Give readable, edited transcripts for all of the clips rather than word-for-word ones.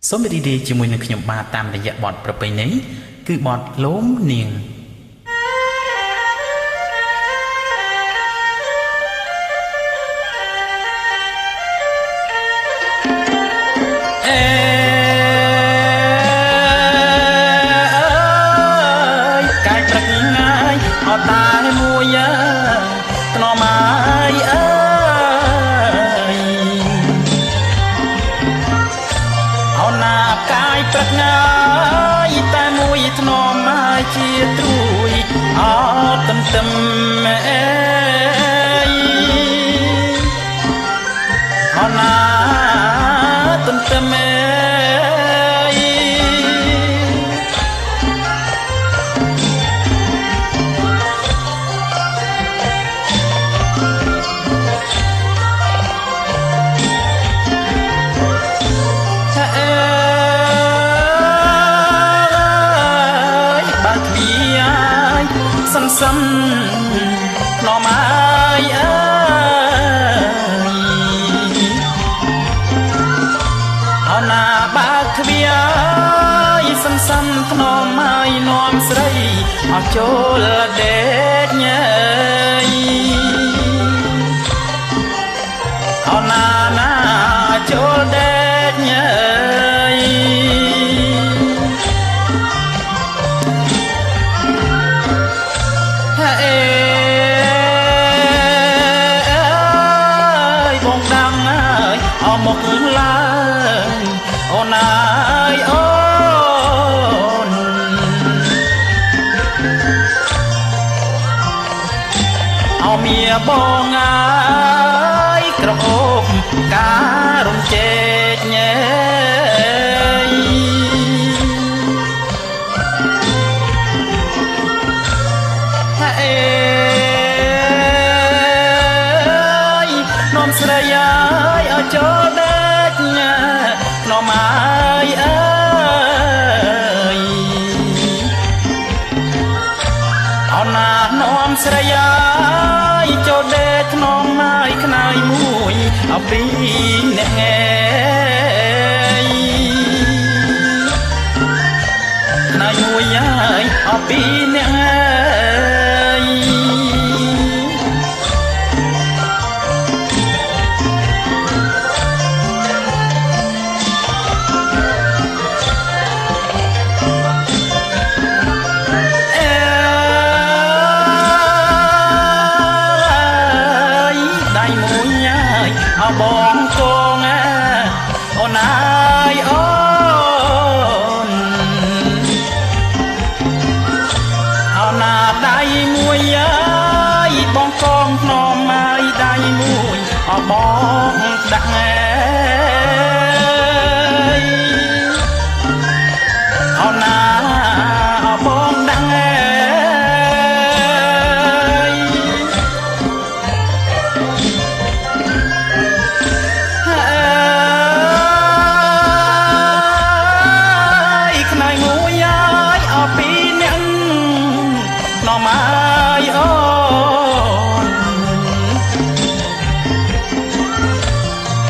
សូមរីករាយជាមួយនឹងខ្ញុំបាទតាមរយៈបទប្រពៃណីគឺបទលោមនាងកាយព្រឹកងាយអត់តាមួយថ្នមហើយអូនណាកាយព្រឹកងាយតែមួយថ្នមហើយជាត្រួយអត់ទន្ទឹមអូនណាទន្ទឹមសំថ្នមហើយអូនណាបើទ្វារសំថ្នមហើយនាំស្រីអត់ចូលដេកញ៉ៃអូនណាចូលដេកញ៉ៃមកឡើងអូនអើយអូនអោមៀបងអើយក្រអូបការរំជែកញ៉ែនាំស្រីអើយឲ្យចូលដេកថ្នមហើយអូនណានាំស្រីអើយចូលដេកថ្នមហើយខ្នើយមួយអពីអ្នកខ្នើយមួយហើយអពីអ្នកបងកងអូនអើយអូនអូនណាដៃមួយអើយបងកងភ្នំហើយដៃមួយអបងដាក់អូនណាបងដាក់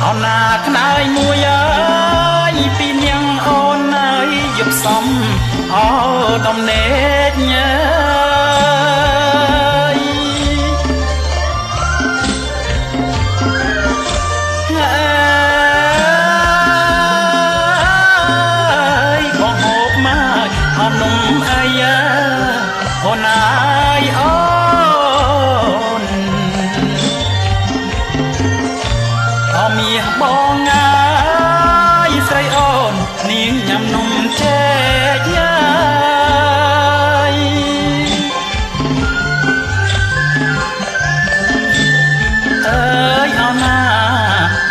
អូនណាខ្នើយមួយអើយពីនាងអូនអើយយកសំអូដំណេកញ៉ៃបងហូបមកអនំអីអូនអើយអូមាសបងអើយស្រីអូននាងញ៉ាំនំជែកញ៉ៃអើយអូនណា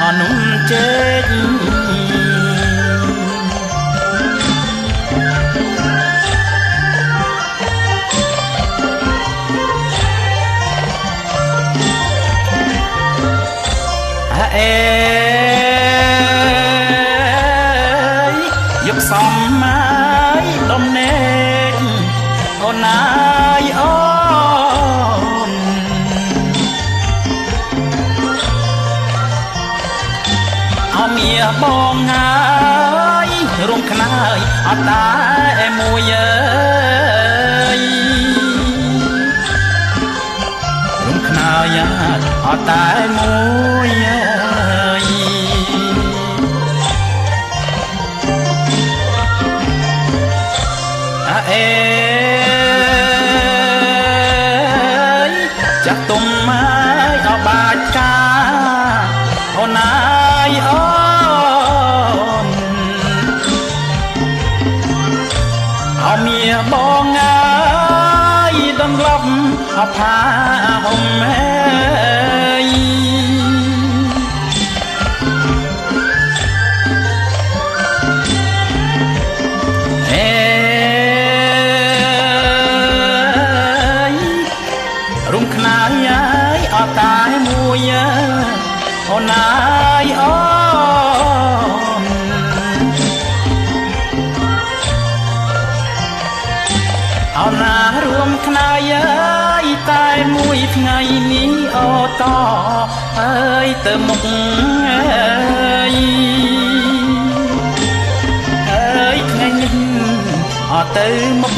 អនំជែកយកសំមកដំណេកអូនអើយអូនអមៀបងអើយ តាមួយរុំខ្នើយអត់តែមួយអេចាក់ទុំមកអបាច់កាអូនណាយអូនអមៀបងអើយដងឡប់អផាហុំអើយរុំខ្នើយអត់តែមួយអូនណាយអូនអូនណារួមខ្នើយតែមួយថ្ងៃនេះអូតអើយទៅមុខអើយថ្ងៃនេះអត់ទៅមុខ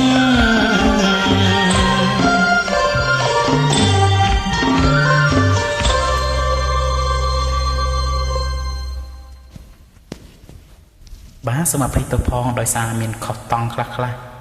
បាទសូមអភ័យទោសផងដោយសារមានខុសតង់ខ្លះ